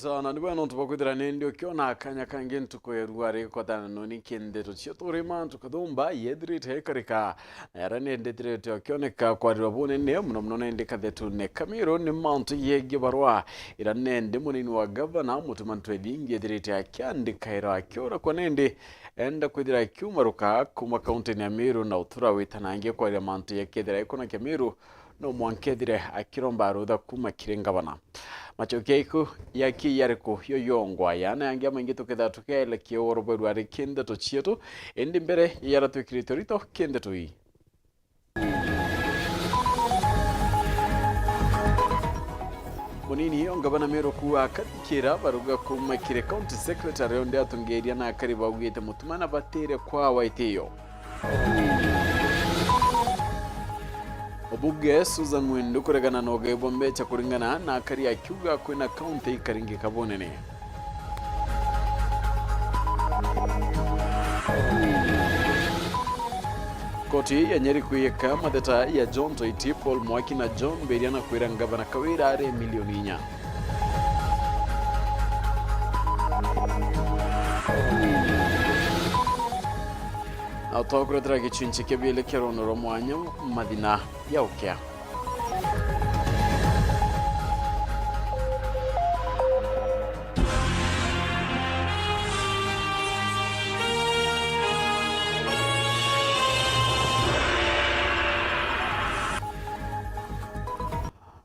Right, na ndibo no tubakwithira nindi ukiona akanya kangi ntukwirwari kwathana noni kinde tucio turima tukathumba yethirite ikarika era nindithirite ukioneka kwarira bunene muno nindi kathetu ne Kamiru ni Mount yegi barwa ira nindi munini wa governor mutumantu edingi yethirite akiandikaira akiura kwa nindi enda kwithira akiumaruka kuma county ya Meru na uthura witanangie kwarira Mount yekethira ikona Kamiru no mwankethire akiromba rutha kuma kiringabana machokeku yaki yariko yoyongwa yana yangia maingi tuketha tukele kioro bwerwari kende to chieto endi mbere yara tukiritorito kende to hii munini ongabana Meru kuwa katikira baruga kuma kire county secretary onde atungeria na kariba ugite mutumana batere kwa waiteyo Obuge Susan Mwindu kuregana noge bombe cha kuringana na akari akiuga kwena county karingi kabonene. Koti ya Nyeri kuyeka madeta ya John Toiti Paul Mwaki na John Beriana kuira ngabana kawira are milioni inya. Autokura gichinchi kebile kerono romwanyo madina ya ukea.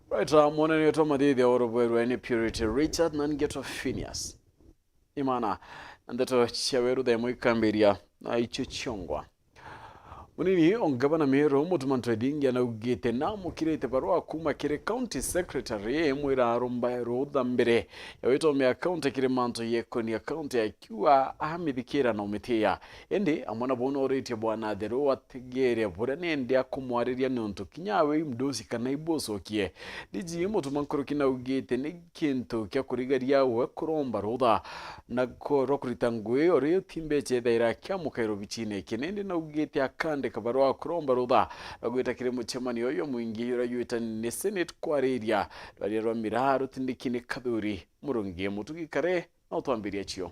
Right, mwana ni otoma didi ya orobweru eni Purity Richard na ngeto Phineas. Imana, nandeto chiaweru da mwikambiria na icho chiongwa. Munini ongabana Meru mutumantu edingi na ugite na mukirete barua kuma kire county secretary mwira arumba rutha mbere yawito me account kire manto yekoni account akiwa ahamithikira na umitia endi amwana bono orete bwana thero ategere burane ndi akumwariria nonto kinyawe mdosi kana ibosokie diji mutumankuru kina ugite ni kintu kya kurigaria we kuromba rutha na korokurita ngwe ore timbe chethaira kya mukairo bichine kinende na ugite akande kabarua kuromba rutha agwita kire muchemani yoyo mwingi yurayuita ni senate kwareria barero miraro tindikini kaduri murungie mutugikare na utwambiria chio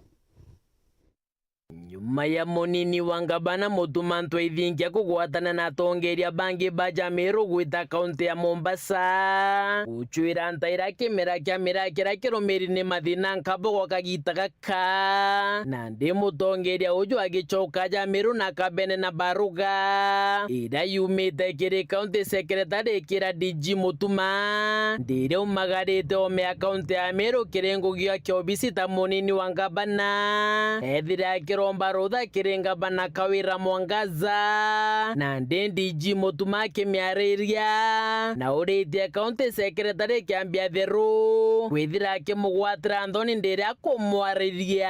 nyuma ya munini wangabana mutumantu ithingia kugwatana na tongeria bangi baja Meru gwita kaunti ya Mombasa uchuira ntaira kimera kya mirakira kirumiri ni mathina nkabo kagita gaka na ndi mutongeria uju agichoka ja Meru na kabene na baruga ira yumite kiri county secretary kira DG Mutuma ndire umagarite ome akaunti ya Meru kirengo gya kiobisi ta munini wangabana ethira kiromba rutha kirenga bana kawira Mwangaza na DG Mutuma kimiariria na urite county secretary kiambia theru kwithira kimugwatira nthoni ndire akumwariria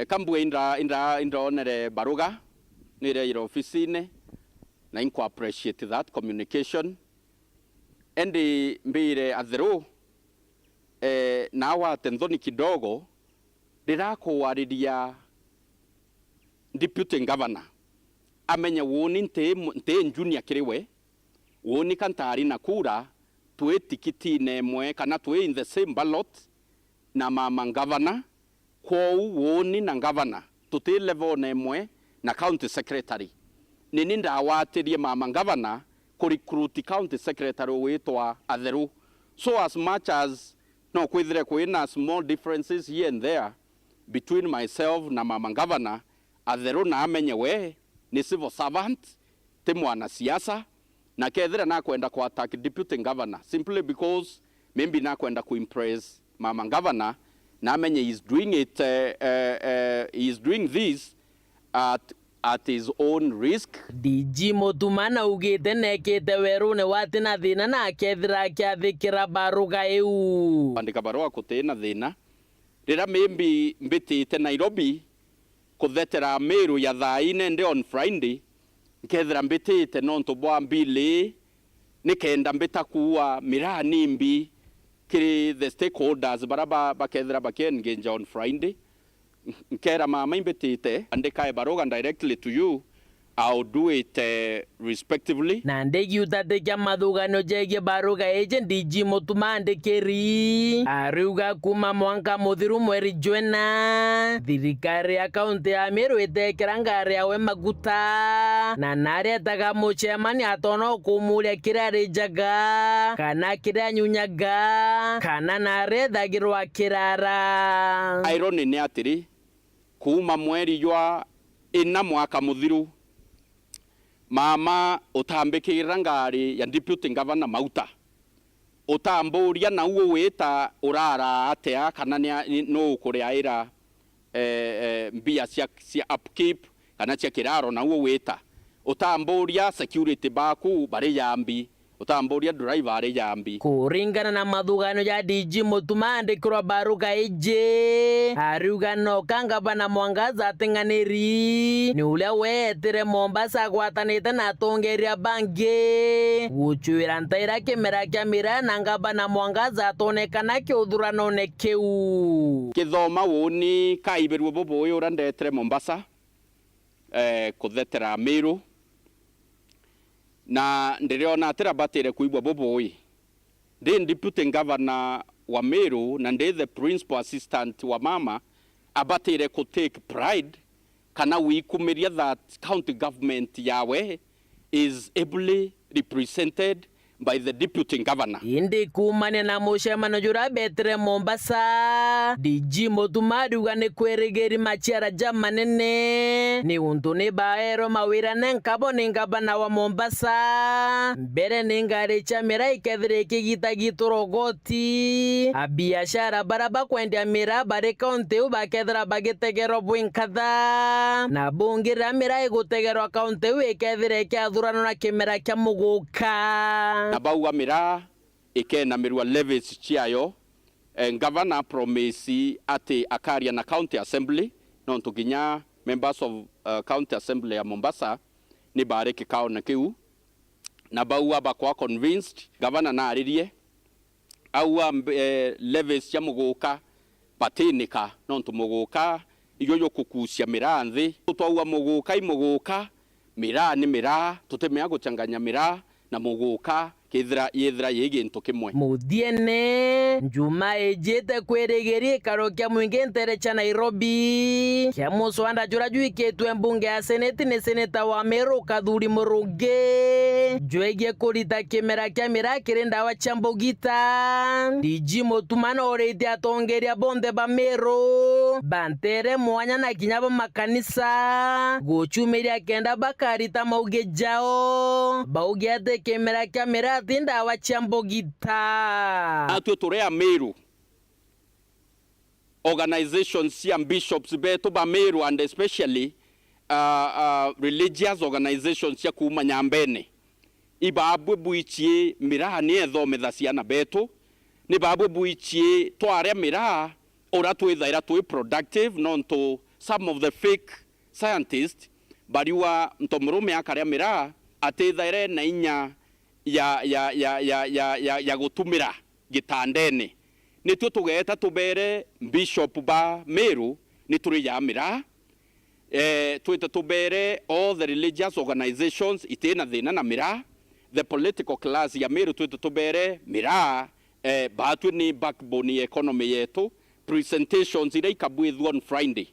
kambwe indra onere baruga nire ira office-ine na inko appreciate that communication endi mbire atheru na wate nthoni kidogo ndirakuwariria deputy governor amenye woni nte junior kiriwe woni kantari na kura twe tikiti nemwe kana twe in the same ballot na mama governor kwa woni na governor tuti level nemwe na county secretary nini ndawatirie mama governor ku recruit county secretary witwa atheru so as much as no kwithire kwina small differences here and there between myself na mama governor atheru na amenye we ni civil servant ti mwana siasa na kethira na kwenda kwa attack deputy governor simply because maybe na kwenda ku impress mama governor na amenye is doing it he is doing this at his own risk. DG Mutumana ugite nekite werune watina thina na kethira kyathikira baruga eu andika barua kutina thina rira maybe mbitite Nairobi kuthetera Meru ya thaine ndi on Friday nkethira mbitite nonto bwa mbili nikenda mbitakuwa mira nimbi kiri the stakeholders baraba bakethira bakengage on Friday nkera mama imbitite andika baruga directly to you I'll do it respectively. Na ndegi utatekia mathugano jege baruga eje ndiji mutumande keri ariuga kuma mwanka muthiru mweri Jwena thirikari ya kaunti ya Meru itekera ngari yawe maguta na naretaga muchemani atono kumuria kirari jaga kana kira nyunyaga kana narethagirwa kirara. Irony ni atiri kuma mweri jwa ina mwaka muthiru mama utambikira ngari ya deputy governor Mauta utamburia na uwo wita urara atea kana no kuria ira mbia cia upkeep kana cia kiraro na uwo wita utamburia security baku bari yambi utamburia driver ari yambi. Kuringana na mathugano ya DG Mutumande kirwa baruga eje ariuga no kangabana Mwangaza atenganiri ni ulia wetire Mombasa gwatanite na atongeria bangi guchuira ntaira kimera kia mira na ngabana Mwangaza atonekana kiuthurano ne kiu kithoma woni kaiberu bobo uyu urandetire Mombasa kuthetera Meru na ndiriona atira batire kuibwa boboi ndi deputy governor wa Meru na ndi the principal assistant wa mama abatire ku take pride kana wikumiria that county government yawe is ably represented by the deputy governor. Indi kumane na mushemano jura betre Mombasa DG Mutumadi ugane kweregeri machiara jamanene ni untuni baero mawira nenkabo ningabana wa Mombasa mbere ningari chamira ikethire kigita giturogoti abiashara baraba kwendea mira bare kaunti ubakethira bagitegero bwinkatha na bungira mira igutegero kaunti ikethire kiathurano na kimera kia muguka na bauga mira ikena mirwa levies chiayo governor promise ati akaria na county assembly no tukinya members of county assembly ya Mombasa ni bare kikao na kiu na bauga bakwa convinced governor na aririe au levies ya muguka patinika no tumuguka iyo kukusia mira nthi tutwa muguka imuguka mira ni mira tutemea guchanganya mira na muguka kithira yethira yegintu kimwe muthiene njuma ejete kweregerie karokia mwingi ntere cha Nairobi kia muswanda jura juiketwe mbunge ya seneti ni seneta wa Meru Kathuri Muruge jwege kurita kimera kia mira kirinda wa Chambogita DG Mutumana orete atongeria bonde ba Meru bantere mwanya na kinyaba makanisa guchumiria kenda bakarita mauge jao bauge ate kimera kia mira tinda wa Chambogita atu turea Meru organizations and bishops beto ba Meru and especially religious organizations ya kuma Nyambene ibabwe buichie mira ni ethomedha ciana beto ni babwe buichie tware mira ora twithaira twi productive non to some of the fake scientists bariwa ntomurume akaria mira atithaire na inya ya gutumira gitandene nitwe tugeta tubere bishop ba Meru nituri ya mira twita tubere all the religious organizations itena thina na mira the political class ya Meru twita tubere mira batu ni backbone economy yetu presentations ira ikabwithwa on Friday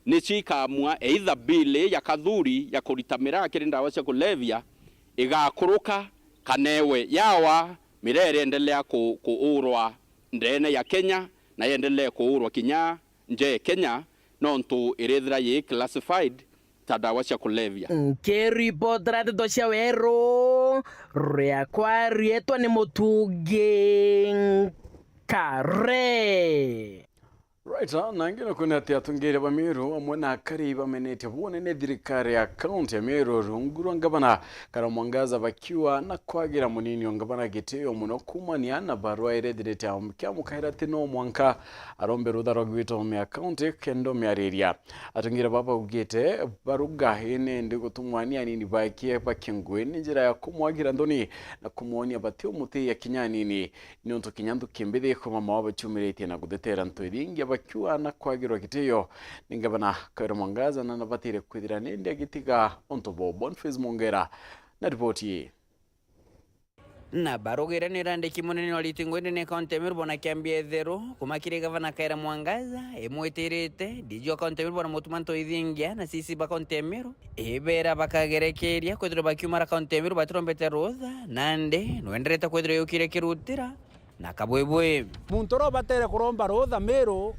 nichikamwa either bill ya Kathuri ya kurita mira kirinda wa cia kulevya igakuruka kanewe yawa mirere endelea kuurwa ndene ya Kenya na endelea kuurwa kinya nje Kenya nontu irethira ye classified tadawa cia kulevya Kerry potrate tocia wero ria kwa rietwa ni Mutugi Kare Right, nangino kuna ati atungere ba Meru amwe na akari bamenete bone ne thirikari ya county ya Meru runguru ngabana kara Mwangaza bakiwa na kwagira munini ngabana giteo muno kumania na barua irethirete amkya mukairate no mwanka arombe rutharo gwito me county kendo miareria atungire baba ugete baruga hene ndi gutumwania nini bakie bakingwe njira ya kumwagira ndoni na kumuonia batio muti ya kinyanini ni onto kinyandu kimbithe ko mama wabachumirete na gudetera ntoiringi bakiwa na kwagirwa gitio ni gavana Kawira Mwangaza na nabatire kwithira nindi agitiga ontobo Boniface Mongera na ripoti na barogera ni randiki munene wa Litingwende ne kaunti ya Meru bona kiambia thero kumakire gavana Kawira Mwangaza emweterete dijo kaunti ya Meru bona Mutumanto Ithingia na sisi ba kaunti ya Meru ebera bakagerekeria kwethira bakiumara kaunti ya Meru batirombete rutha nande nwenderete kwethira yukire kirutira na kabwebwe muntu ro batere kuromba rutha Meru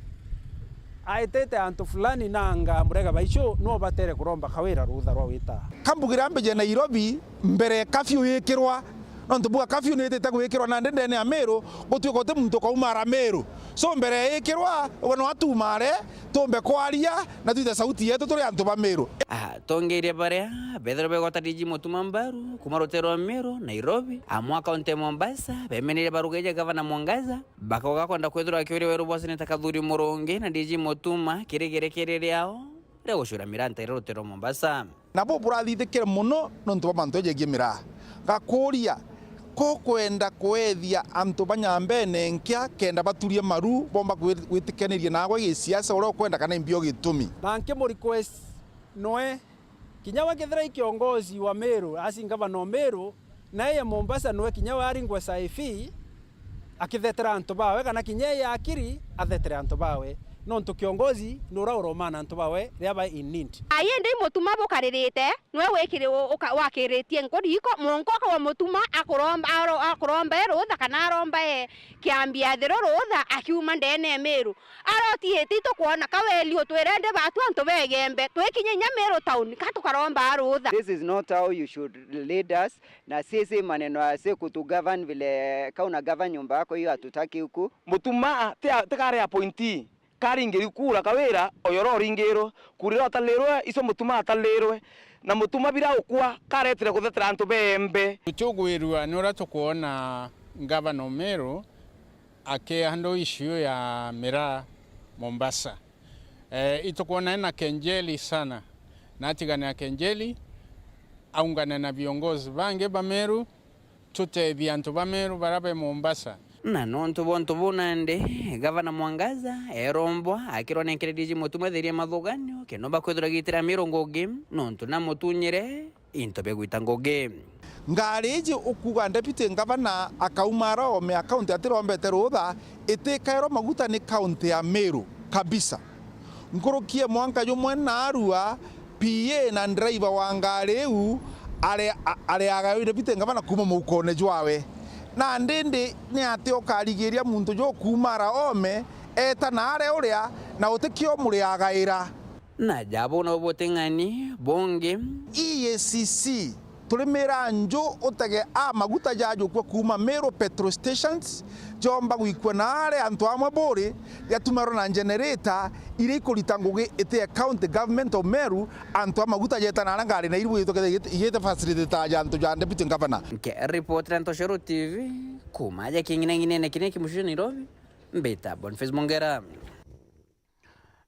aitete antu fulani nanga murega baicho no batere kuromba Kawira rutha rwa wita kambugira mbeje Nairobi mbere kafyu yikirwa nonto bua kafyu nete gwikirwa na ndende ya Meru gutwiko te muntu kaumara Meru so mbere yikirwa wono atumare tombe kwaria na tuite sauti yetu turi antu ba Meru tongeire baria bethero begota diji Mutuma Mbaru kumarotero Meru Nairobi amwa kaunti Mombasa bemenire barugeje gavana Mwangaza bakoga kwenda kwethira Kawira weru bose netakathuri Muronge na diji Mutuma kiregerekere yao rego shura miranta irotero Mombasa nabo burathithikire muno nonto ba manto yegie mira gakuria ko kwenda kwethia antu banyambene nkia kenda baturie maru bomba gwitikeneriye nagwe gisiasa uro kwenda kana imbio gitumi nanke mo request noe kinyawa kethira kiongozi wa Meru asinga no Meru naye Mombasa noe kinyawa aringwe saifi akithetera antu bawe kana kinyaye akiri athetera antu bawe nonto kiongozi nura uromana antu bawe riaba in need aye ndi Mutuma bukaririte nwe wekire wakiritie nkoriko monko kwa Mutuma akuromba rutha kana aromba kiambia thero rutha akiuma ndene Meru arotie tito kuona Kaweli utwerende batu antu begembe twekinya Meru town katukaromba rutha. This is not how you should lead us na sisi maneno ase kutugovern vile kauna govern nyumba yako hiyo hatutaki huku. Mutuma te kare appointee kari ngiri kura Kawira oyoro ringero kurira atalirwe iso Mutuma atalirwe na Mutuma bira ukwa karetire kuthetera antu bembe tuchugwirwa nora tukuona gavana Meru akehando issue ya mira Mombasa itukuona na kenjeli sana natigana ya kenjeli aungana na viongozi bange ba Meru tutethia antu ba Meru barabe Mombasa na nonto bonto bonande gavana Mwangaza erombwa akirwa nenkere diji Mutuma theria mathuganio kenomba kwethira gitira mirongo game nonto na mutunyire into begwita ngoge ngariji ukuga deputy gavana akaumara ome account atirombete rutha itikairo maguta ni county ya Meru kabisa ngurukie mwanka yumwe na Arua PA na driver wa ngariu ale agayo deputy gavana kuma mukone jwawe na ndindi ni ati okarigiria muntu jo kumara ome eta na are uria na utikio muri agaira na jabo na botengani bonge EACC tulimira njo utage maguta jajo kwa kuma Meru petrol stations jomba gwikwa na are antu amwe bori yatumaro na generator iri kuritanguge ite account government of Meru antu maguta jeta na ngari na iri itoke yete facility ya antu ja deputy governor ke report na Toshero TV kumaja kingine na kineki mushini Nairobi mbeta Boniface Mongera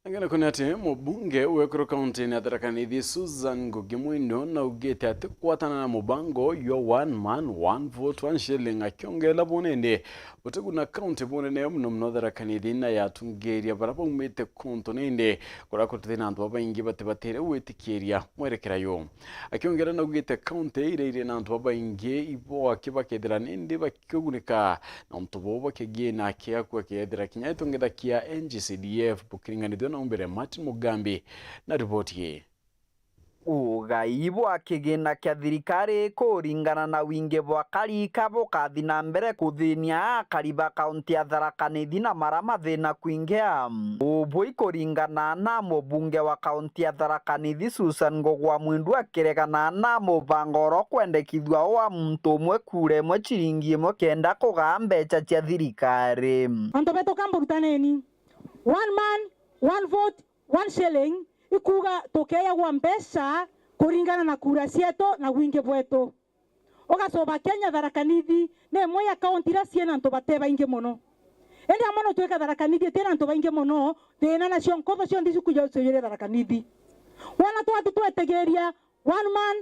angana kunati mubunge uwekuru kaunti ni Tharaka-Nithi Susan Ngugi Muindo na ugete ati kwatana na mubango yo one man one vote one shilling akiongela bonende uteguna kaunti bonene mno Tharaka-Nithi na yatungeria baraba umete konto nende kurako tuthina antu baba ingi batebatere wetikiria mwerekerayo akiongera na ugete kaunti ire na antu baba ingi ibo akibakethira nende bakigunika na mtu bobo kegena akiakwa kethira kinyaito ngethakia NGCDF bukiringanithio na umbere Martin Mugambi na ripoti ye ugai bwa kigina kia thirikari kuringana na wingi bwa karika bukathi na mbere kuthinia akari ba kaunti ya Tharaka-Nithi na marama thina kuingia ubui kuringana na mubunge wa kaunti ya Tharaka-Nithi Susan Ngugi Muindo akiregana na mubangoro kwendekithwa wa muntu umwe kure mwe chiringi imwe kenda kugaa mbeca cia thirikari anto beto kamburutaneni one man one vote one shilling ikuga tokeya gwa mpesa kuringana na kura cieto na wingi bwetu ugacoba Kenya Tharaka-Nithi ne moya kaunti ra ciena antu bateba ingi muno endi amono tweka Tharaka-Nithi tena antu baingi muno tena na cio nkotho cio ndicu kuja ucire Tharaka-Nithi wana twatu twetegeria one man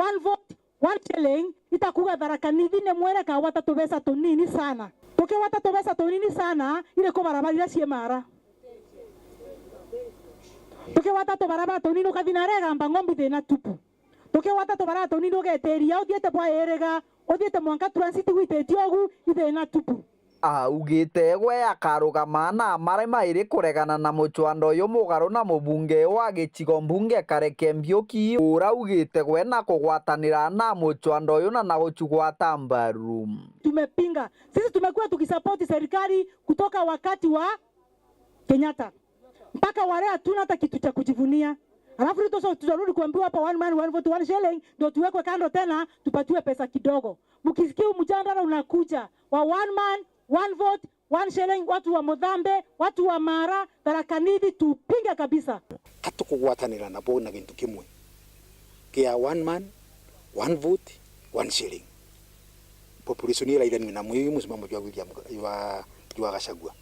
one vote one shilling itakuga Tharaka-Nithi ne mwere ka watatu besa tunini sana tukiwata tubesa tunini sana ile ko barabara cia mara tukiwata tubaraba tonino kathinarega mbangombi thina tupu tukiwata tubaraba tonino geteria uthiete bwa erega uthiete mwanka transit gwithetio ogu ithina tupu augite gwe akarugama na marema iri kuregana na muchwando uyu mugaru na mubunge wa gicigo mbunge Kareke Mbiuki uraugite gwe na kugwatanira na muchwando uyu na guchugwata mbaru. Tumepinga, sisi tumekuwa tukisapoti serikali kutoka wakati wa Kenyatta mpaka wale hatuna hata kitu cha kujivunia. Alafu tutarudi kuambiwa hapa one man one vote one shilling ndio tuwekwe kando tena tupatiwe pesa kidogo. Mkisikia mjadala unakuja wa one man one vote one shilling, watu wa Mudhambe, watu wa Mara, Tharaka Nithi tupinge kabisa. Hatukugwatanira na bona gintu kimwe kia one man one vote one shilling. Population ila ila na muhimu msimamo wa William wa Gachagua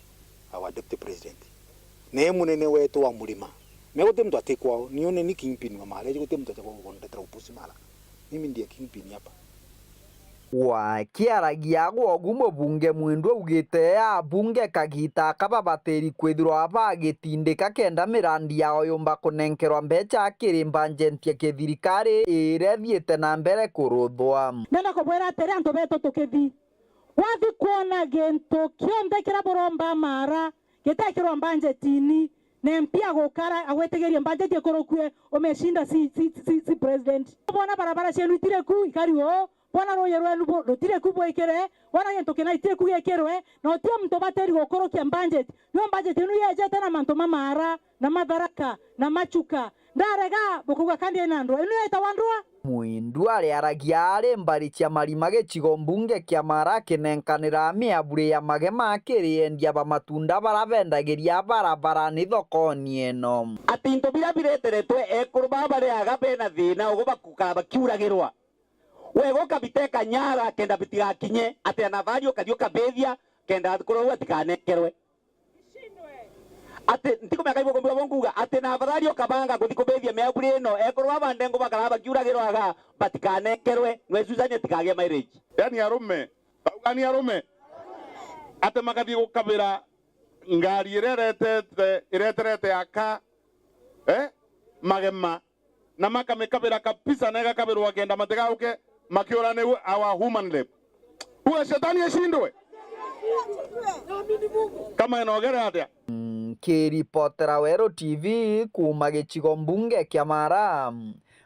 our deputy president ne munene wetu wa mulima megote mtu atekwao nione ni kingpin wa mara gote mtu atakwa kuondoka upusi mara mimi ndiye kingpin hapa wa kiaragia gwogu mubunge mwindwe ugite abunge kagita kababateri kwithirwa abagitindika kenda mirandi yao yumba kunenkerwa mbecha akiri mbanjentie kithirikari ire thiete na mbere kuruthwa nenda kubwera atere antu beto tukithi wathi kuona gento kionde kira boromba Mara gitekirwa mbanjetini na mpia gukara agwetegeria mbanjeti kurukue umeshinda si president bona barabara cienu itire ku ikariwo bona roye rwenu rutire ku boikere bona gento kina itire ku yekerwe na otie mtu bateri gukorokia mbanjeti yo mbanjeti enu yeje tena manto Mara na Matharaka na Machuka ndarega bukuga kandi enandwa enu eta wandwa mwindu ariaragia ari mbari cia marima gicigo mbunge kia Mara kinenkanira miabure ya magema akiriendia ba matunda barabendagiria barabarani thokoni eno ati into bira bireteretwe ekurba bare aga bena thina ugo bakukaba kiuragirwa wego kabiteka nyara kenda bitigakinye ati anavario kadioka bethia kenda kurwa atikanekerwe ate ntiko mekaibo kombe bonguga ate na avarario kabanga kuthikobethia meaburi eno ekorwa bandengo bakaraba kiuragirwa aga batikanenkerwe nwezuzanye tikage marriage yani arume baugani arume ate magathi gukabira ngari ireterete aka magema na makamekabira kabisa na gakabirwa kenda matigauke makiora ne our human lab huwa shetani ashindwe kama inaogera atia kiripotera Wero TV kuma gicigo mbunge kia Mara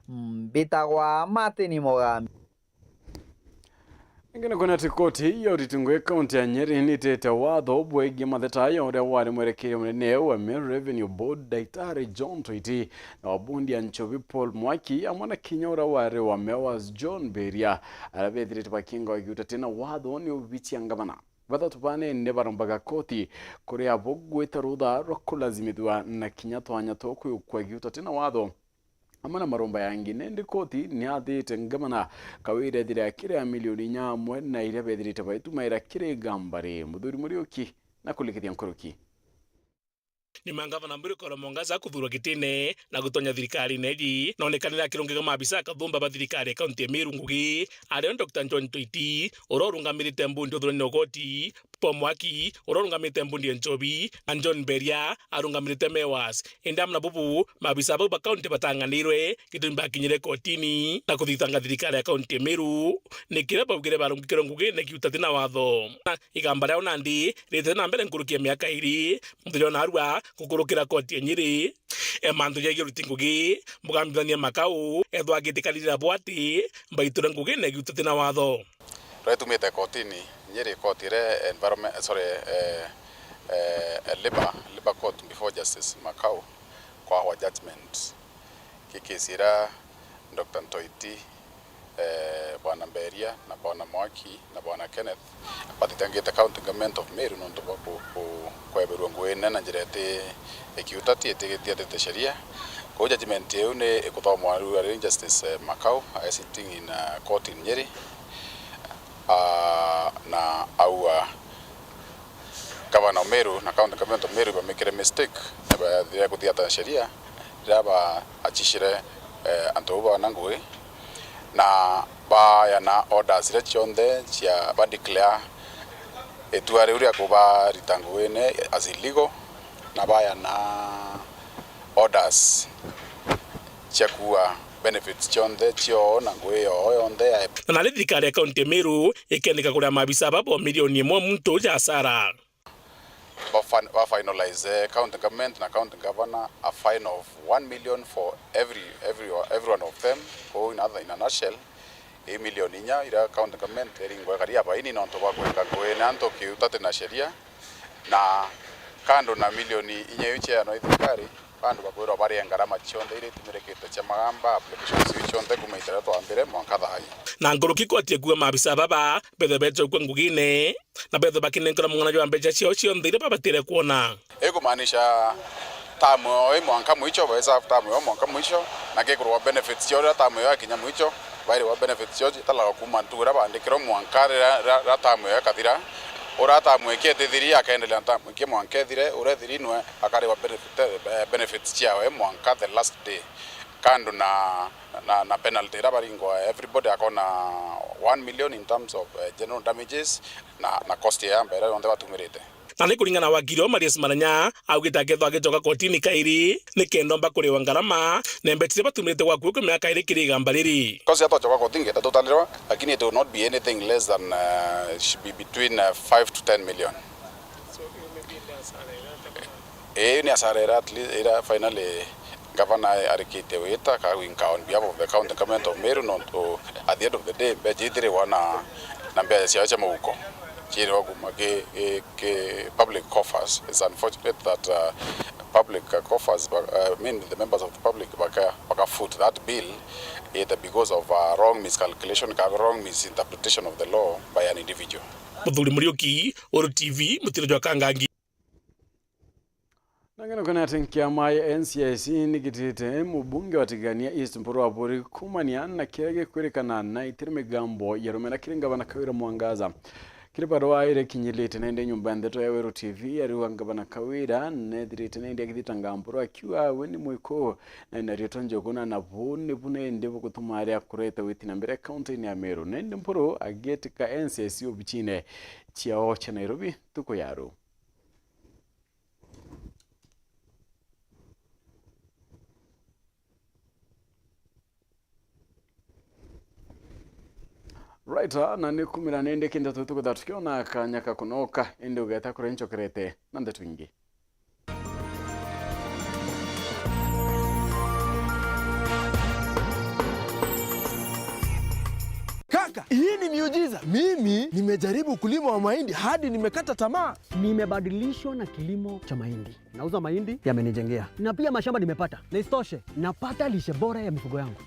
mbitagwa Martin Mugambi ingine kuna tikoti ya uritungue kaunti ya Nyeri nitete watho bwegi mathetayo uria wari mwerekere munene wa Meru Revenue Board Daitari John Toiti na wabundi ya Nchovi Paul Mwaki amwana kinya uria wari wa Mewas John Beria arabethirite bakinga wakiuta tena watho ni ubichi ya ngavana Wada tupane ne barambaga koti kuria bogweta rutha rwa kulazimithwa na kinya twanya tokwe kwagiuta tena watho amana maromba yangi nendi koti ni athite ngavana kawire thira kire milioni nyamwe na ire bethirite baituma ira kire gambare muthuri Muriuki na kulikithia nkuruki ni mangavana Murikoro Mongaza kuthurwa kitine na gutonya thirikari neji nonekanira kirungega mabisa kathumba ba thirikari kaunti ya Meru Ngugi ari Dr. John Toiti urorungamirite mbundi uthurani ogoti Paul Mwaki urorungamirite mbundi ya Nchovi na John Beria arungamirite Mewas endamna bubu mabisa ba kaunti batanganirwe kitumba kinyire kotini na kuthitanga thirikari ya kaunti ya Meru nikire baugire barungikiro Ngugi ne kiutatina watho igambara onandi rete na mbere nkurukia miaka iri muthiriona arua kukurukira koti ya Nyeri mantu ya Ngugi mugambithania makau ethwagitikirira bwati mbaiture Ngugi ne giutatina watho retumite kotini Nyeri koti re environment labor court before justice Makau kwa wa judgment kikisira Dr. Toiti bwana Beria na bwana Mwaki na bwana Kenneth batitangite county government of Meru nonto kweberwa Ngugi na njirete ekiutati etegetia sheria kwa judgment yeu ne ekuthomwa ru justice Makau sitting in court in Nyeri na au Governor Meru na county government of Meru bamekire mistake ya kuthia sheria raba achishire antoba na Ngugi na ba na orders re chonde cia ba declare etuare uria kuba ritanguene as illegal na ba na orders chakua benefits chonde chio na ngweyo yonde na thirikari ya kaunti ya Meru ikendeka kuria maabisa babo milioni 1 mtu ya hasara. Wa finalize county government na county governor a fine of 1 million for every one of them. Or in a nutshell, 1 million inya ira county government eringwa karia ba ini nonto bakweka kwena nto kiutate na sheria na kando na milioni inya yuche ya no thirikari bandu bakwira bari ngarama chonde ire timirekete cha magamba applications chonde kumaitera to ambere mwanka thai na ngoroki kwatie kuwa maabisa baba bethe beto kwa ngugine na bethe bakine nkora mwana jwa mbeja cio ndire baba tire kuona kumaanisha tamu mwanka mwicho baweza tamu mwanka mwicho na kekurwa benefits cio tamu ya kinya mwicho bari wa benefits cio tala kumantura bandikiro mwanka ra tamu ya kathira orata mwekete thiri akaendelea mweke mwankethire urethirinwe akari wa benefits chiawe mwanka the last day kando na penalty rabaringwa everybody akona 1 million in terms of general damages na cost ya mbere onde batumirite na ni kuringana wakiri Marius Maranya augita ketho agicoka kotini kairi ni kendo mba kuri wangarama na mbetire batumirite kwa kuko miaka iri kirigamba riri cause yato choka kotingi ta totaliro lakini it will not be anything less than should be between 5 to 10 million so maybe ni asarera at least ira finally governor arikite weta ka winka on behalf of the county government of Meru not to at the end of the day bejitire wana na mbele siacha muko public coffers. It's unfortunate that public coffers, I mean the members of the public, foot that bill either because of wrong miscalculation, wrong misinterpretation of the law by an individual. Muthuri Muriuki, Oro TV, Mutiro jwa Kangangi. Nangeno kana tenkia mai NCIC nikitite mubunge watigania East Mpuru Waburi kumania na kirege kwerekana na itirime gambo yarumena kiringa bana Kawira Mwangaza. Kiribarwa ire kinyilite nende nyumba ndeto ya Wero TV ari wangabana Kawira nedirite nende yakitanga Mpuru akiwa weni mwiko na naritonje kuna na bune bune ndebo kutumari akureta witina mbere county ya Meru nende Mpuru agetika NCIC obichine chiao cha Nairobi tuko yaro. Right, na ni kumira nende kinda tutuko datukiona kanyaka kunoka ende ugeta kurencho kerete nande twingi. Kaka, hii ni miujiza. Mimi nimejaribu kulima wa mahindi hadi nimekata tamaa. Nimebadilishwa na kilimo cha mahindi. Nauza mahindi yamenijengea. Na pia mashamba nimepata. Na isitoshe, napata lishe bora ya mifugo yangu.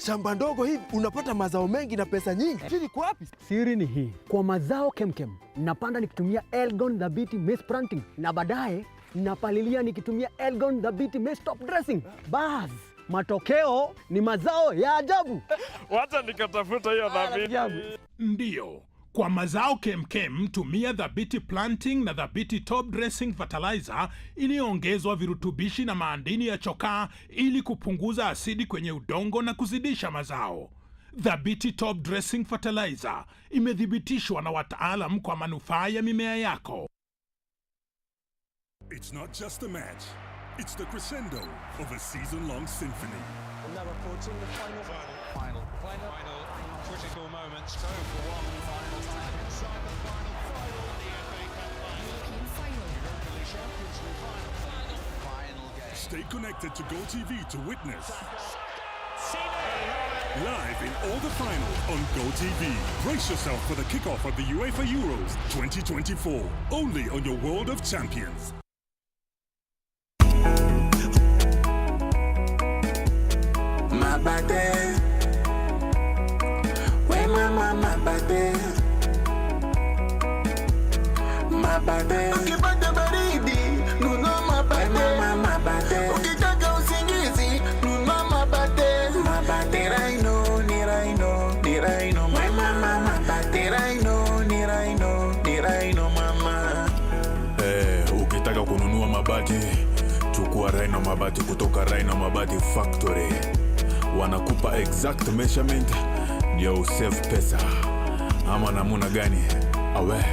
Shamba ndogo hivi unapata mazao mengi na pesa nyingi. Siri kwa wapi? Siri ni hii. Kwa mazao kemkem, napanda nikitumia Elgon Dhabiti Maize Planting na baadaye napalilia nikitumia Elgon Dhabiti Maize Top Dressing. Bas, matokeo ni mazao ya ajabu. Wacha nikatafuta hiyo Dhabiti. Ndio. Kwa mazao kemkem tumia Dhabiti Planting na Dhabiti Top Dressing Fertilizer iliyoongezwa virutubishi na maadini ya chokaa ili kupunguza asidi kwenye udongo na kuzidisha mazao. Dhabiti Top Dressing Fertilizer imethibitishwa na wataalam kwa manufaa ya mimea yako. It's not just a match. It's the crescendo of a season-long symphony. And now approaching the final critical moments. Go for one final time inside the final. The FA Cup final. Europa League Champions League final game. Stay connected to GoTV to witness. Live in all the finals on GoTV. Brace yourself for the kickoff of the UEFA Euros 2024. Only on your World of Champions. My body, where my body, my body. Ukipata baridi, nunua mabade, mabade. Ukitaka usingizi, nunua mabade, mabade. Ni Rhino, mama, mabade. Ni Rhino, mama. Ukitaka kununua mabati, chukua Rhino mabati kutoka Rhino Mabati Factory. Wanakupa exact measurement ndio usave pesa. Ama namuna gani? Awe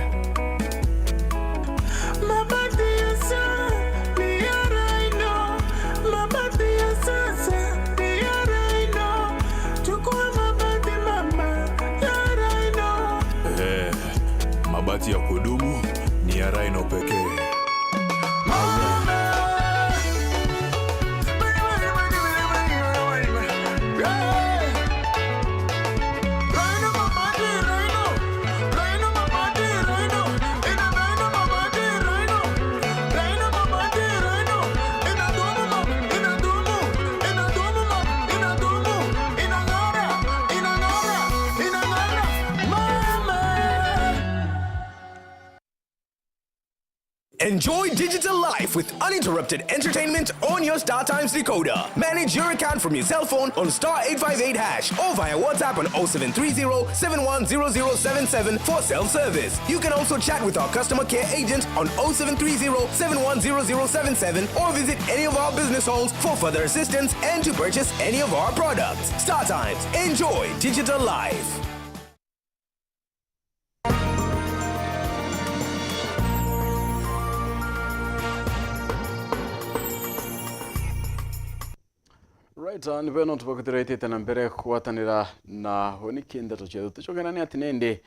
mabati yasa ni ya Rhino Rhino pekee. Enjoy digital life with uninterrupted entertainment on your StarTimes decoder. Manage your account from your cell phone on *858# or via WhatsApp on 0730 710077 for self-service. You can also chat with our customer care agent on 0730 710077 or visit any of our business halls for further assistance and to purchase any of our products. StarTimes. Enjoy digital life. Right, ni beno tubakutiraitete na mbere kwatanira na honikinda tuchedu tuchogerani atinende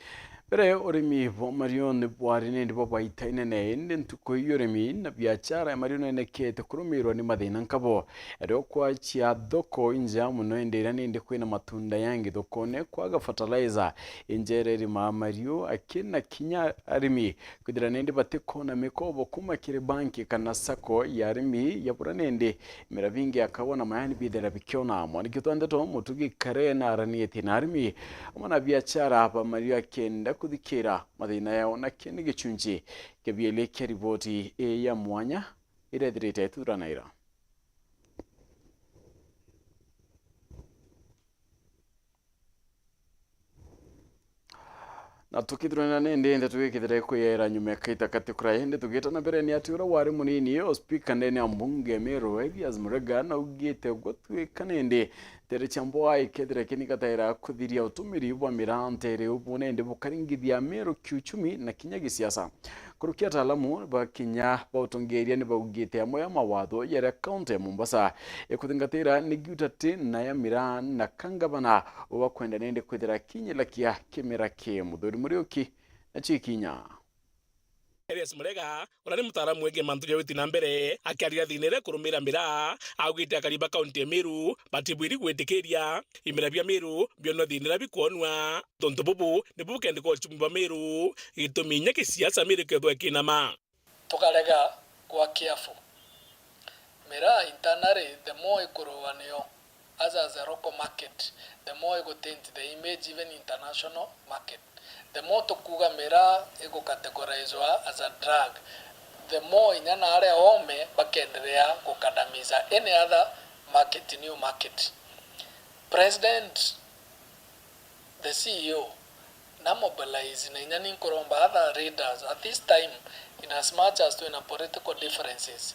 bere orimi bo marion bwari ne ndibo baitaine ne inde ntuko yoremi na biachara ya marion ne kete kurumiro ni mathina nkabo ero kwa chia doko inja muno endera ne inde kwina matunda yangi doko ne kwaga fertilizer injereri ma mario akina kinya arimi kudira ne inde bateko na mekobo kuma kire banki kana sako yarimi yapura ne inde miravingi akabona mayani bidera bikiona mo nikitwande to mutugi kare na arani etinarimi amana biachara hapa mario akenda kuthikira mathina yao na kini gichunji kebielekea riboti ya mwanya irethirite turanaira na tukithurana nende ende tugikithire kwiyera nyume kaita katikura ende tugita na mbere ni atura wari munini yo speaker ndene ambunge Meru Elias Murega na ugite gotwika nende tere chambo ai kedire kinikataira kuthiria utumiri bwa mirantere ubunende bukaringithia Meru kiuchumi na kinya gisiasa kurukia ataalamu ba kinya ba utongeria ni baugite amwe mawatho yere county Mombasa ekuthingatira ni giutate na ya Miran na kangabana obakwenda nende kwithira kinyela kia kimera ke muthuri murioki na chikinya Elias Murega urani mutaaramu wege mantu yawiti na mbere akiaria thinire kurumira mira augite akariba county Meru batibwiri gwetikiria imira bya Meru byono thinira bikonwa tonto bubu ni bukende ko chumba Meru ituminya kisiasa Meru kethwe kinama tukarega kwa kiafu mira internally the more ikuruwanio as a local market the more it go taint the image even international market. The more tukuga mira ego categorizwa as a drug, the more inyana area home bakendelea kukandamiza any other market, new market. President, the CEO, na mobilize na inyani nkuromba other readers at this time, in as much as to in a political differences.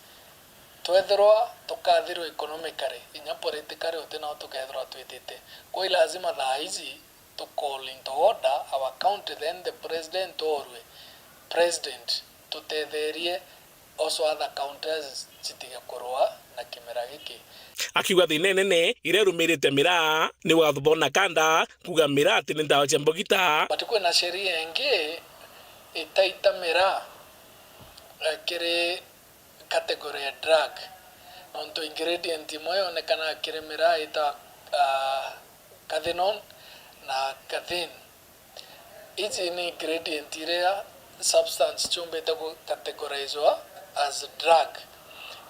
Twethirwa tukathirwa economically, inya politically utena tukethirwa twitite. Kwa lazima thaa hizi to call into order our country, then the president or president to tetherie also other countries chitiga kurwa na kimera giki akiwa thinene irerumirite mira ni wathubona kanda kuga mira ati nindawa chambogita batikwe na sheria ingi itaita mira kire category ya drug onto ingredient moyo onekana kire mira ita cathinone na cathin hizi ni ingredient irea substance chumbe itaku categorizwa as drug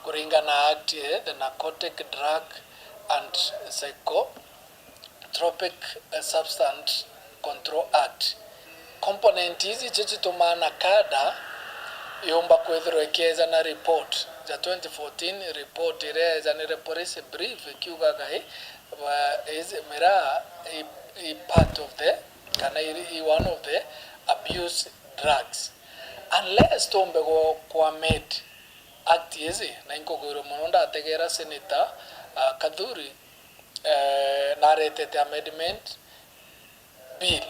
kuringana act the Narcotic Drug and Psychotropic Substance Control Act. Component hizi chichitumana kada yomba kwethirwa ikieza na report ja 2014 report irea ni police brief ikiugaga is mira part of the one of the abuse drugs unless tombe kwa made act hizi na inkogoro mononda ategera senator Kadhuri na retete amendment bill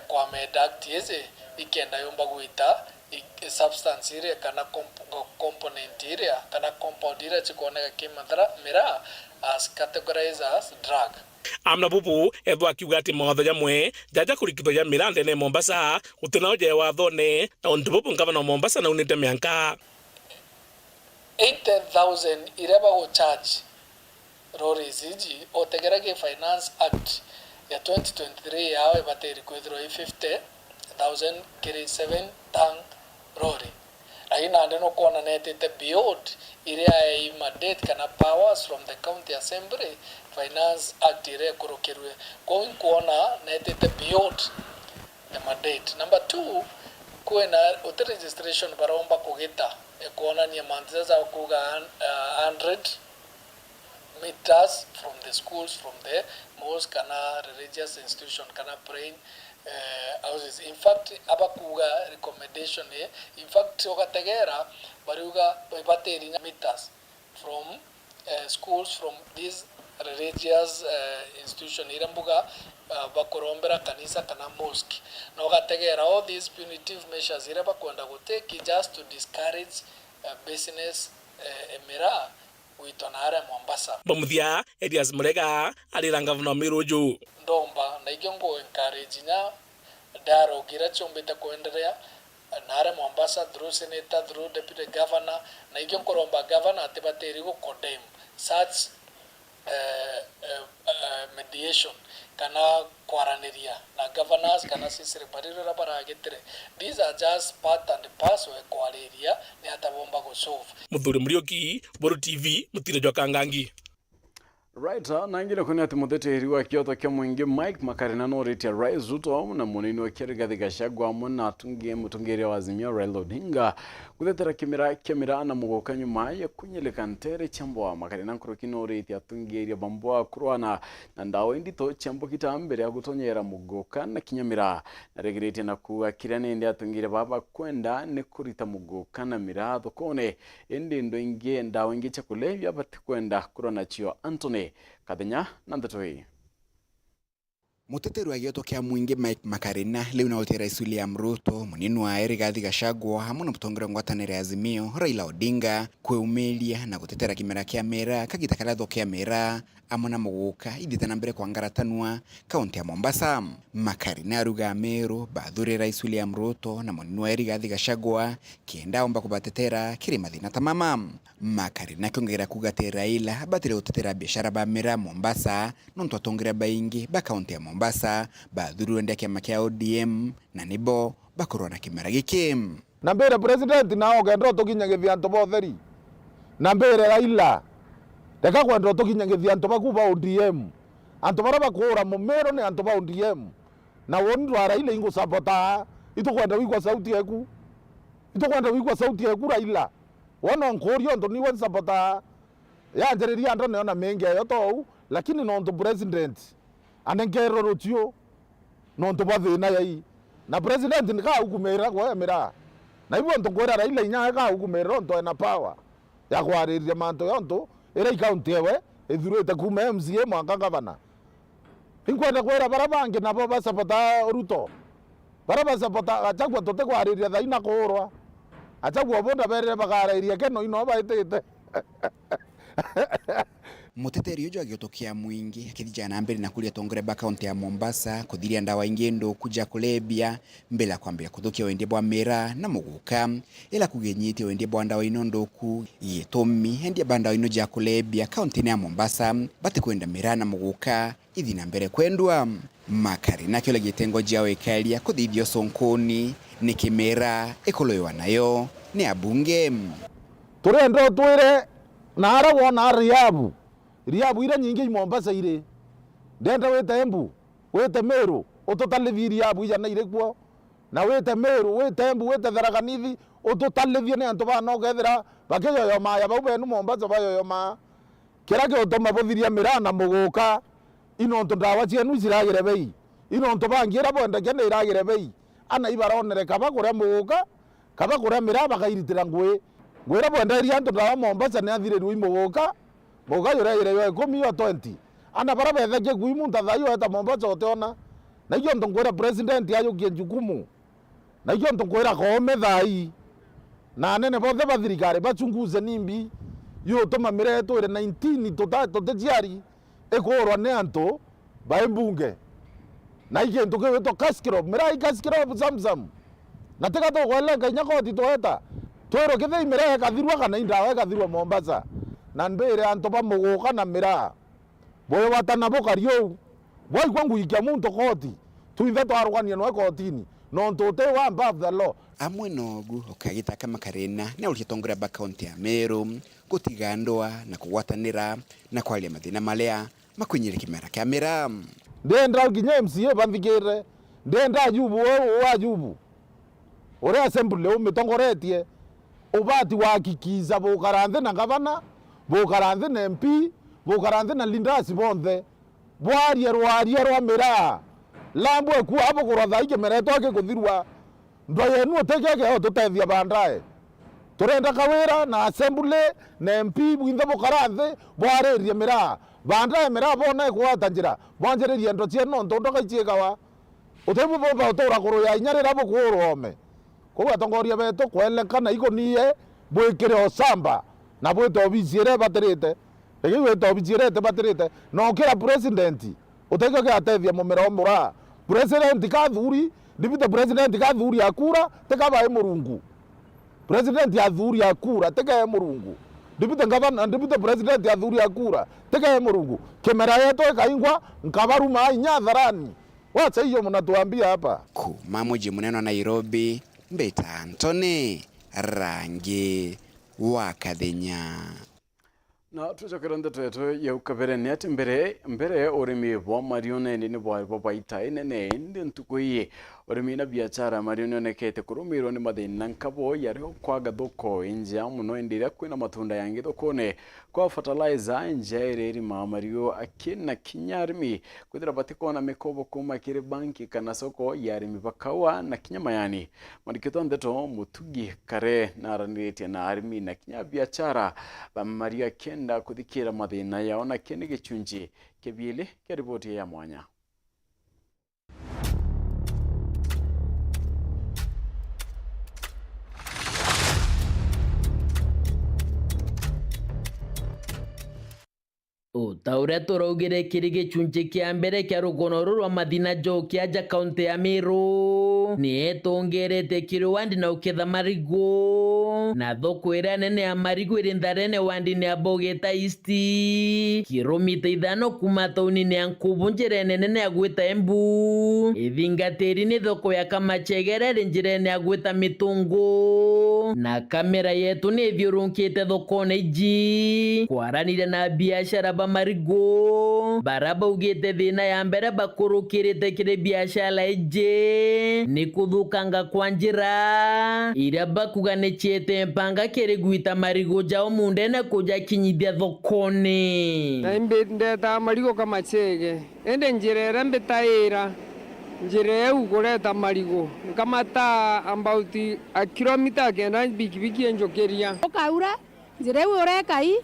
kwa made act hizi ikenda yomba guita substance ile kana component ile kana compound ile chikoneka kimadhara mira as categorized as drug amna bubu ethwa akiuga ati mawatho jamwe jaja kurikithwo ya mira ndene Mombasa utinaoje wathone na undu bubu ngavana Mombasa na unite mianka 80,000 ireba go charge lorries iji otegerage Finance Act ya 2023 yawe bateri kwithiro 50,000 kiri 7 ton lorry aina ndeno kona netete beyond iria ai mandate kana powers from the county assembly Finance Act ire kurokerwe going kuona netete beyond the mandate. Number 2 kuena auto registration baromba kugita kuona ni manzeza kuga 100 meters from the schools, from the mosque kana religious institution kana praying houses. In fact abakuga recommendation in fact okategera bariuga bateri meters from schools from these religious institution irambuga bakorombera kanisa kana mosque no gategera all these punitive measures iraba kwenda guteki just to discourage business emira uitonare Mombasa. Bamuthia Elias Murega aliranga vuna mirojo ndomba na igongo encourage nya daro gira chombeta kuendelea nare Mombasa through senator through deputy governor na igongo romba governor atibateri go condemn such mediation kana kwaraniria na governors kana sisire bariro baragetere. These are just part and parcel kwariria ni atabomba go solve. Muthuri Murioki, Boru TV, Mutire Jokangangi. Right, nangire kuni ati muteteri wa Kyoto kya mwingi Mike Makarina no rete Rais Ruto na munini wa Rigathi Gachagua muna atungie mutungeria wa Azimio Raila Odinga kutetera kimira na mugoka nyuma ya kunyeleka ntere chambo Makarina nkurukino rete atungeria bambwa kurwana na ndawo indito chambo kitambere ya gutonyera mugoka na kinyamira na regirete na kuwa kirane ndi atungire baba kwenda ne kurita mugoka na mira thokone indi ndo inge ndawo inge chakulevya bati kwenda kurona chio Anthony Kadenya nandatoi. Muteteri wa Kyoto kya mwingi Mike Makarina leo na Rais William Ruto munini wa Rigathi Gachagua hamwe na mutongera ngwatanire Azimio Raila Odinga kweumelia na gutetera kimera kya mera kagitakaratho kya mera amona muguka ithitana mbere kwa ngaratanwa kaunti ya Mombasa. Makarina aruga Meru bathure Rais William Ruto na munini wa Rigathi Gachagua kienda omba kubatetera kiri mathina tamama. Makarina kongera kugatera Raila batire gutetera biashara ba mera Mombasa nonto atongera baingi ba kaunti ya Mombasa bathuru ende kya makia ODM na nibo bakorona kimera giki na mbere president na ogendo tukinyagithia antu botheri na mbere Raila teka kwenda tukinyagithia antu bakuba ODM antu bara bakura mumero ni antu ba ODM na wondu Raila ingo sapota itukwenda wikwa sauti yaku Raila wona nkorio ndo niwe sapota ya njeriria ndo neona mengi ayo to lakini no ndo president anengero rotio no ndo bathina yai na president nika hukumera kwa mera na ibo ndo kwera Raila inya ka hukumera ndo na power ya kwariria manto yonto era county ewe ithurete kuma MCA mwaka gavana inkwenda kwera barabange na baba sapota Ruto baraba sapota achagwa tote kwariria thaina kurwa achagwa bonda bere bagariria keno ino baitete Muteteri ujo Kyoto kya mwingi akithijana mbere na kulia tongere ba kaunti ya Mombasa kuthiria ndawa ingendo kuja kulebia mbele kwambia kuthukia wende bwa mera na muguka ila kugenyite wende bwa ndawa inondoku yetomi hendia banda ino ja kulebia kaunti ya Mombasa bate kwenda mera na muguka ithina mbere kwendwa. Makarina kile gitengo jawe ikalia kuthithio Sonkoni ni kimera ekoloywa nayo ni abunge turendo twire na ara wona Riabu ira nyingi Mombasa ire ndenda wete Embu wete Meru utotalevi Riabu ija na ire kuo na wete Meru wete Embu wete Tharaka Nithi utotalevi ne antu bano gethera bakeyo maya baube nu Mombasa bayo ma kirake utoma bothiria mirana muguka ino nto ndawa cienu ciragire bei ino nto bangira bonda kende iragire bei ana ibaronere kaba kuria muguka kaba kuria miraba kairitira ngwe ngwira bonda iria nto ndawa Mombasa ne athire rui muguka Boga yore yo 10 20 ana bara bethe gui munta thayo eta Mombasa oteona na iyo ntongwera president ayo kienjukumu na iyo ntongwera kome thai na nene bothe bathirikari bachunguze nimbi yo toma mireto ire 19 tote jiari ekorwa ne anto bai mbunge na ikintu kiwitwo Caskirop mirai Caskirop Zamzam na tika tukwelenga inya koti tweta twero kithi mirai kathirwa kana indawa kathirwa Mombasa na mbere anto bamuguka na miraa boyo watana bokario boy kwangu ikia muntu koti tuithe twarugania no kotini no ntote wa above the law amwe nogu ukagitaka makarena na ulitongoria ba county ya Meru gutiga ndoa na kugwatanira na kwalia mathina malea makwinyire kimera kya mira ndenda nginya MCA banthikire ndenda jubu wa jubu ore assembly umitongoretie ubati wakikiza bukaranthe na gavana bukaranthe na MP bukaranthe na lindasi bonthe bwarie rwa mira lambwe ku abo kurotha ikimera toke kuthirwa ndo yenu tekeke tutethia bandae turenda kawira na assembly na MP bwinthe bukaranthe bwarerie mira bandae mira bona kwata njira bwanjererie ndo cie no ndo kaiciekawa utebu bomba utora kuru ya inyarira bukurome ko atongoria beto kwelekana ikonie bwikire osamba na bwito biciere baterete egiwe to biciere te baterete no kira president utekeke atethia mumera omura president kathuri ndibita president kathuri akura tekabaye murungu president athuri akura tekaye murungu ndibita ngavana ndibita president athuri akura tekaye murungu kemera yeto ekaingwa nkabaruma inyatharani wacha hiyo mnatuambia hapa ku mamuji muneno Nairobi Mbeta Antony Rangi wa Kathenya na tuchokera ndeto ya ukabere ni ati mbere urimi bwa marione ni bwa baita inene ndi ntukuye urimi na biashara marione nekete kurumiro ni mathina nkabo yari kwaga thoko inja muno indira kwina matunda yangi thokone kwa fertilizer inja iri mario akina kinyarimi kuthira batikona mikobo kuma kire banki kana soko yari mipakawa na kinyamayani madikito ndeto mutugi kare na ranirete na arimi na kinya biashara ba maria kenda kuthikira mathina yao na kene gichunji kebile kia ripoti ya mwanya. Utaure turaugire kiri gicunji kia mbere kia rugono rwa mathina njokia ja kaunti ya Meru ni etongerete kiri wandi na uketha marigo na thoko ira nene ya marigo iri ntharene wandi ni Bogeta East kilomita 5 kuma tauni ya Nkubu njira nene ya gwita Embu ithingatiri ni thoko ya Kamachegere njira ya gwita Mitungu na kamera yetu ni thiurunkite thokone iji kwaranire na biashara ba marigo baraba ugite thina ya mbere bakurukirite kire biashara ije ni kuthukanga kwa njira ira bakuganichiete mpanga kiri gwita marigo jao mundene kuja kinyithia thokone na imbe ndeta marigo Kamachege ende njira ira mbitaira njira ya ugureta marigo nkamata about a kilometer kenda bikibiki enjokeria okaura njira ya urekai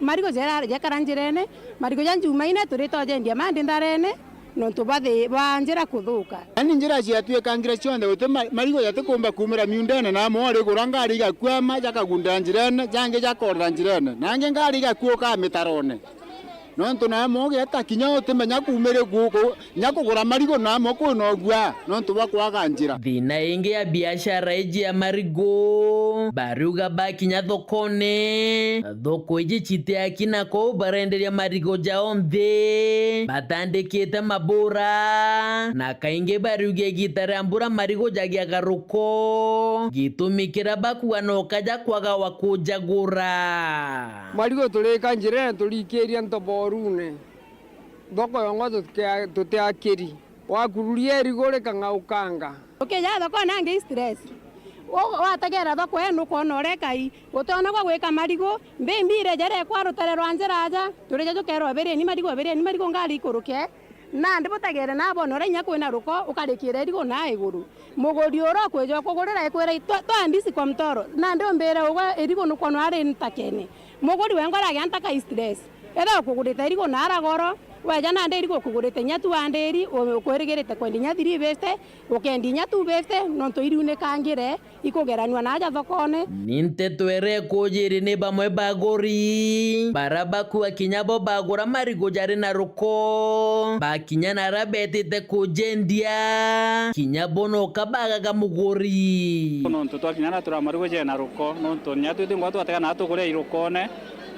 marigo jera jakaranjirene marigo janjumaine turito jendia mandi ndarene no tubathe banjira kuthuka ani njira cia tuekangira cionde uti marigo yate kumba kumira miundene na mwore kurangari gakwama jakagunda njirene jange jakorra njirene nange ngari gakuoka mitarone nontu na moge atakinya utimenya kumire guko nyakugura marigo na moko no gwa nontu bakwaga njira thina ingi ya biashara iji ya marigo baruga bakinya thokone thoko iji chite akina ko barenderia marigo jao nthe batandikite mabura na kaingi baruge gitarambura marigo jagia garuko gitumikira bakuwa no kaja kwaga wakujagura marigo tuleka njira tulikiria ntobo rune thoko yongo tutiakiri wakururia rigore kangaukanga ukiya thoko nange stress wategera thoko eno kona orekai utona kwa gwika marigo mbimbire jere kwa rutare rwa njiraja turije jukero bere ni marigo ngari kuruke na ndibutegere na bono renya kwina ruko ukarikire rigo na iguru muguri oro kwejo kugurira ikwira twandisi kwa mtoro na ndio mbere uga erigo nuko no ari ntakene muguri wengo ragya ntaka stress era kugurita irigo nara goro weja na nderi gukugurite nyatu wa nderi ukweregerete kwendi nyathiri beste ukendi nyatu beste nonto iriune kangire ikugeranwa naja thokone ninte twere kujiri ni bamwe bagori barabaku akinyabo bagura marigo jari na ruko bakinya na rabetite kujendia kinyabono kabaga gamugori nonto twakinyana tura marigo je na ruko nonto nyatu tingwa twatega na tukure irukone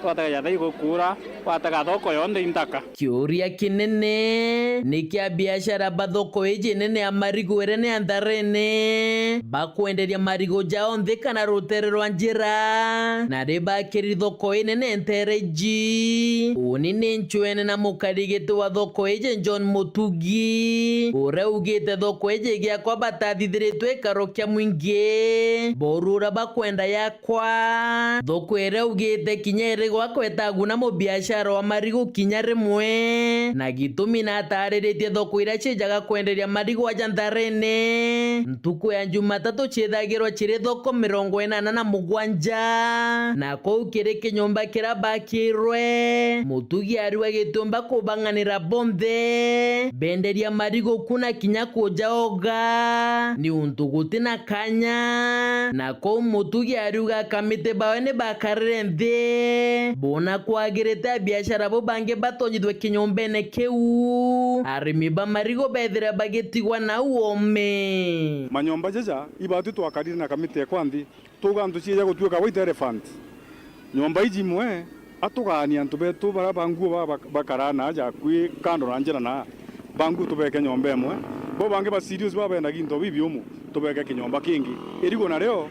twatega yatha igukura twatega thoko yonde intaka kiuria kinene ni kia biashara bathoko iji nene ya marigo ere ne andharene bakwenderia marigo jao nthika na rutere rwa njira na ribakiri thoko inene ntereji uni ni nchwene na mukarigite wa thoko iji John Mutugi ura ugite thoko iji gia kwa batathithiritwe ikaro kia mwingi borura bakwenda yakwa thoko ere ugite kinyere gwa kwetagu na mubiashara wa marigo kinya rimwe na gitumi na tariritie thoko ira cijaga kwenderia marigo aja ntharene ntuku ya Jumatatu chithagirwa chiri thoko 87 na kou kiri kinyumba kira bakirwe Mutugi ariwa gitumba kubanganira bonthe benderia marigo kuna kinya kujaoga ni untuguti na kanya na kou Mutugi ariuga kamite bawe ni bakarire nthi bona kwagirite biashara bo bange batonyithwe kinyombene keu arimi ba marigo bethira bagitigwa na uome manyomba jaja ibatu twakarire na kamite kwanthi tugantu cije gutuika wa elephant nyomba iji mwe atugania antu betu bara bangu bakarana aja kwi kando na njira na bangu tubeke nyomba emwe bo bange ba serious babenda ginto bibiumu tubeke kinyomba kingi irigo na leo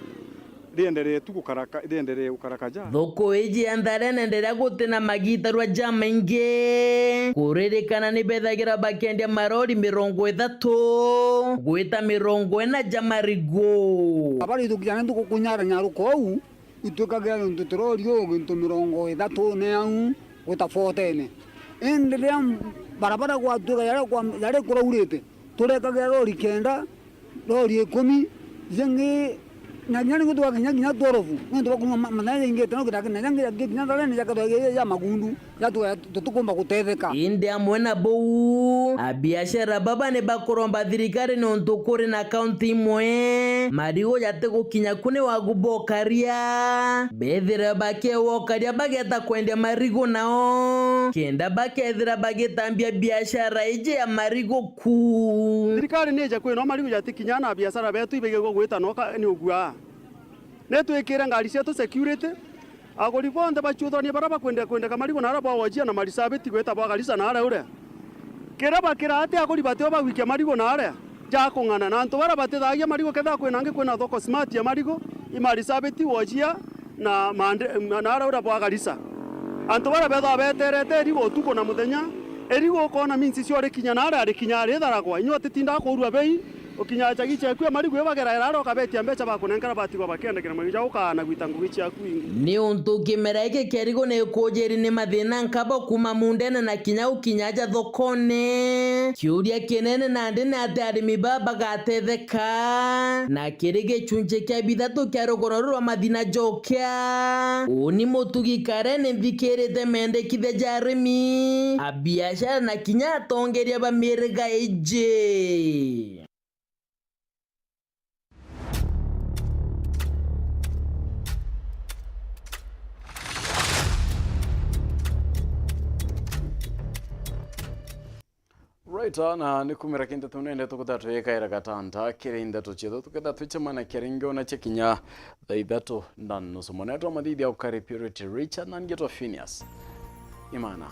riendelee tu kukaraka riendelee ukarakaja thoko iji andharene enderea gutina magita rwa jamaingi kuririkana ni bethagira bakendia marori 30 gwita 40 jamarigo abari tukijana tukukunyara nyaruko itukagira ntu turorio ntu 30 ne au gwita 14 enderea barabara kwa tuka yale kuraurite turekagira rori kenda rori 10 zengi nyanyani kutoka kinya torofu ndio kwa manane inge tano kitaka nyangi kinya dalene ya magundu ya tutukumba kutetheka inde amwena bou abiashara baba ne bakoromba thirikari no ntukuri na county imwe marigo yate gukinya kune wagubokaria bethira bake wokaria bageta kwenda marigo nao kenda bakethira bagetambia biashara ije ya marigo ku thirikari neja kwino marigo yate kinya na biashara betu ibege gwita no ni ugua netwikire ngari cietu security agori bonde bachuthania baraba kwenda kamarigo na araba wajia na marisabeti gweta bagarisa na ara ure kira bakira ati agori batio bawikia marigo na ara ja kungana na antu baraba tethagia marigo ketha kwinange kwina thoko smart ya marigo imarisabeti wajia na mande na ara ure bagarisa antu baraba betha beterete rigo tuko na muthenya erigo kona minsi cio rikinya na ara rikinya ari tharagwa inyo titinda kurua bei ukinya gicha kwa marigo bagera raro kabetia mbecha bakunengera batigwa bakendekera magija ukana gwita ngugichi yakwingi ni untu kimera iki kerigo ne kujeri ni mathina nkabo kuma mundene na kinya ukinyaja thokone kiuria kinene na ndene ati arimi baba gatetheka na kirige chunche kya bithatu kya rugoro rwa mathina jokia uni Mutugi karene thikirite mende kithe jarimi abiashara na kinya tongeria ba mirga ije right na nikumira kinda tunende tukutatu yekaira katanda kirinda tuchitho tuketha tuchemana kiringo na chekinya thaithato na nusu moneto mathidi ya ukari Purity Richard na ngeto Phineas Imana